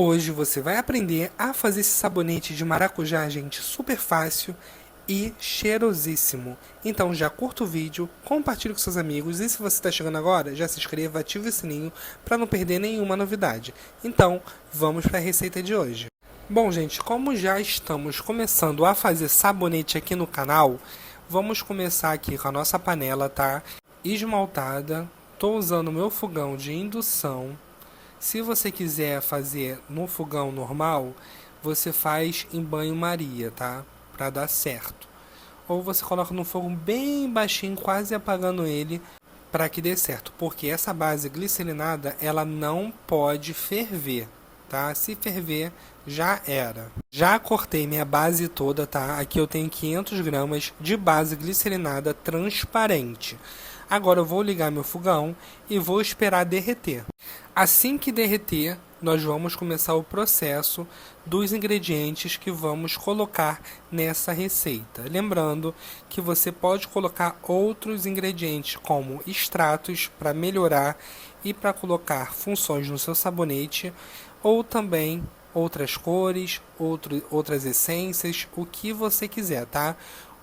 Hoje você vai aprender a fazer esse sabonete de maracujá, gente, super fácil e cheirosíssimo. Então já curta o vídeo, compartilhe com seus amigos e se você está chegando agora, já se inscreva, ative o sininho para não perder nenhuma novidade. Então, vamos para a receita de hoje. Bom, gente, como já estamos começando a fazer sabonete aqui no canal, vamos começar aqui com a nossa panela, tá? Esmaltada. Estou usando o meu fogão de indução. Se você quiser fazer no fogão normal, você faz em banho-maria, tá? Para dar certo. Ou você coloca no fogo bem baixinho, quase apagando ele, para que dê certo. Porque essa base glicerinada, ela não pode ferver, tá? Se ferver, já era. Já cortei minha base toda, tá? Aqui eu tenho 500 gramas de base glicerinada transparente. Agora eu vou ligar meu fogão e vou esperar derreter. Assim que derreter, nós vamos começar o processo dos ingredientes que vamos colocar nessa receita. Lembrando que você pode colocar outros ingredientes como extratos para melhorar e para colocar funções no seu sabonete, ou também outras cores, outras essências, o que você quiser, tá?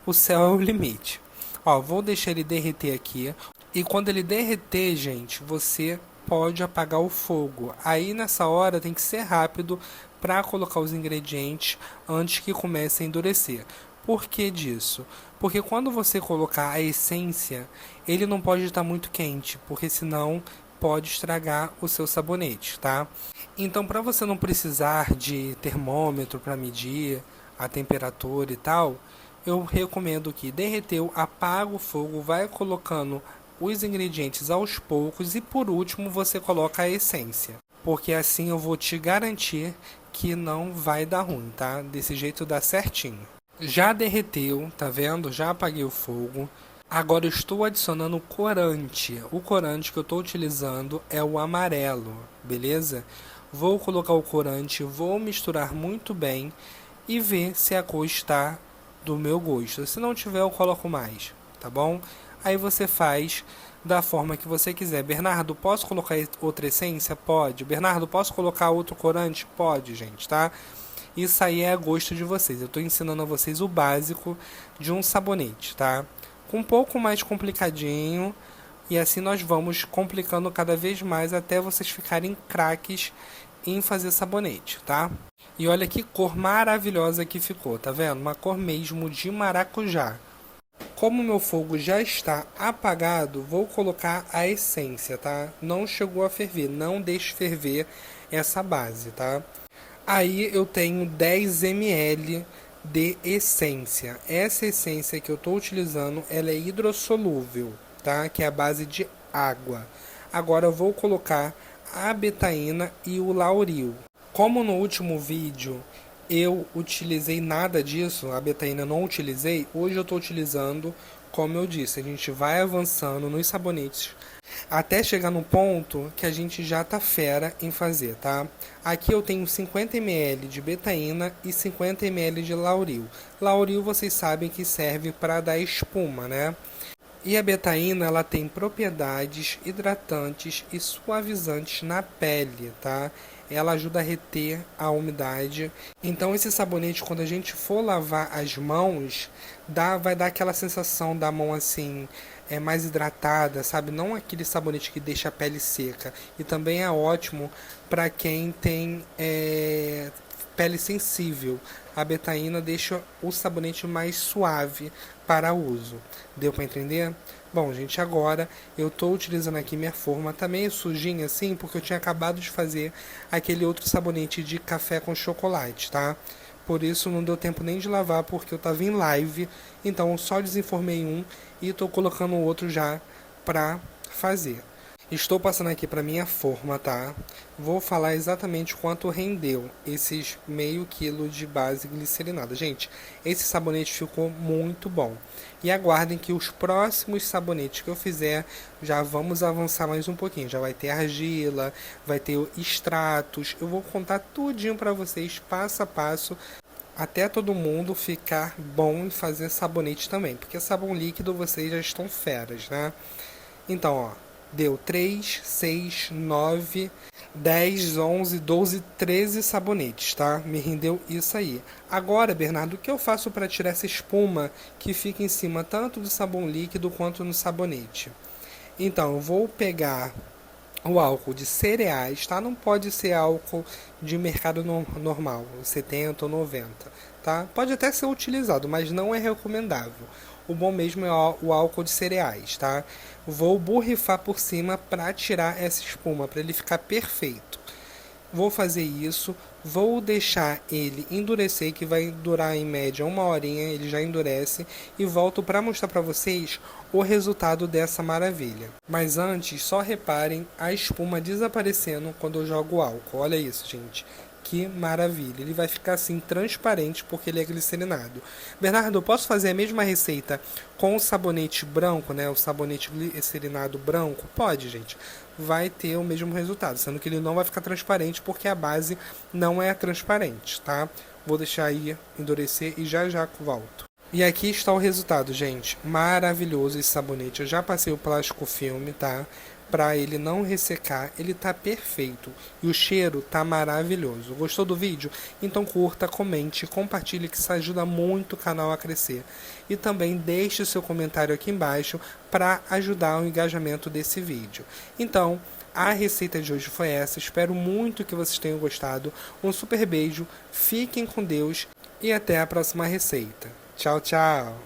O céu é o limite. Ó, vou deixar ele derreter aqui. E quando ele derreter, gente, você pode apagar o fogo. Aí nessa hora tem que ser rápido para colocar os ingredientes antes que comece a endurecer. Por que disso? Porque quando você colocar a essência, ele não pode estar muito quente, porque senão pode estragar o seu sabonete, tá? Então, para você não precisar de termômetro para medir a temperatura e tal, eu recomendo que derreteu, apaga o fogo, vai colocando os ingredientes aos poucos e por último você coloca a essência. Porque assim eu vou te garantir que não vai dar ruim, tá? Desse jeito dá certinho. Já derreteu, tá vendo? Já apaguei o fogo. Agora eu estou adicionando o corante. O corante que eu estou utilizando é o amarelo, beleza? Vou colocar o corante, vou misturar muito bem e ver se a cor está do meu gosto. Se não tiver, eu coloco mais, tá bom? Aí você faz da forma que você quiser. Bernardo, posso colocar outra essência? Pode. Bernardo, posso colocar outro corante? Pode, gente, tá? Isso aí é a gosto de vocês. Eu estou ensinando a vocês o básico de um sabonete, tá? Com um pouco mais complicadinho. E assim nós vamos complicando cada vez mais até vocês ficarem craques em fazer sabonete, tá? E olha que cor maravilhosa que ficou, tá vendo? Uma cor mesmo de maracujá. Como meu fogo já está apagado, vou colocar a essência, tá? Não chegou a ferver, não deixe ferver essa base, tá? Aí eu tenho 10 ml de essência. Essa essência que eu estou utilizando, ela é hidrossolúvel, tá? Que é a base de água. Agora eu vou colocar a betaína e o lauril. Como no último vídeo eu utilizei nada disso, a betaína não utilizei, hoje eu estou utilizando, como eu disse, a gente vai avançando nos sabonetes até chegar no ponto que a gente já tá fera em fazer, tá? Aqui eu tenho 50 ml de betaína e 50 ml de lauril. Lauril vocês sabem que serve para dar espuma, né? E a betaína, ela tem propriedades hidratantes e suavizantes na pele, tá? Ela ajuda a reter a umidade. Então esse sabonete, quando a gente for lavar as mãos, vai dar aquela sensação da mão assim, mais hidratada, sabe? Não aquele sabonete que deixa a pele seca. E também é ótimo para quem tem pele sensível. A betaína deixa o sabonete mais suave para uso. Deu para entender? Bom, gente, agora eu estou utilizando aqui minha forma. Tá meio sujinha assim, porque eu tinha acabado de fazer aquele outro sabonete de café com chocolate, tá? Por isso não deu tempo nem de lavar, porque eu estava em live. Então eu só desenformei um e estou colocando o outro já para fazer. Estou passando aqui para minha forma, tá? Vou falar exatamente quanto rendeu esses meio quilo de base glicerinada. Gente, esse sabonete ficou muito bom. E aguardem que os próximos sabonetes que eu fizer, já vamos avançar mais um pouquinho. Já vai ter argila, vai ter extratos. Eu vou contar tudinho para vocês, passo a passo, até todo mundo ficar bom em fazer sabonete também. Porque sabão líquido vocês já estão feras, né? Então, ó. Deu 3, 6, 9, 10, 11, 12, 13 sabonetes, tá? Me rendeu isso aí. Agora, Bernardo, o que eu faço para tirar essa espuma que fica em cima tanto do sabão líquido quanto no sabonete? Então, eu vou pegar o álcool de cereais, tá? Não pode ser álcool de mercado normal, 70 ou 90, tá? Pode até ser utilizado, mas não é recomendável. O bom mesmo é o álcool de cereais, tá? Vou borrifar por cima para tirar essa espuma, para ele ficar perfeito. Vou fazer isso, vou deixar ele endurecer, que vai durar em média 1 horinha, ele já endurece, e volto para mostrar para vocês o resultado dessa maravilha. Mas antes, só reparem a espuma desaparecendo quando eu jogo álcool. Olha isso, gente. Que maravilha. Ele vai ficar assim transparente porque ele é glicerinado. Bernardo, eu posso fazer a mesma receita com o sabonete branco, né? O sabonete glicerinado branco? Pode, gente. Vai ter o mesmo resultado, sendo que ele não vai ficar transparente porque a base não é transparente, tá? Vou deixar aí endurecer e já já volto. E aqui está o resultado, gente. Maravilhoso esse sabonete. Eu já passei o plástico filme, tá? Pra ele não ressecar, ele tá perfeito. E o cheiro tá maravilhoso. Gostou do vídeo? Então curta, comente, compartilhe, que isso ajuda muito o canal a crescer. E também deixe o seu comentário aqui embaixo para ajudar o engajamento desse vídeo. Então, a receita de hoje foi essa. Espero muito que vocês tenham gostado. Um super beijo, fiquem com Deus e até a próxima receita. Tchau, tchau!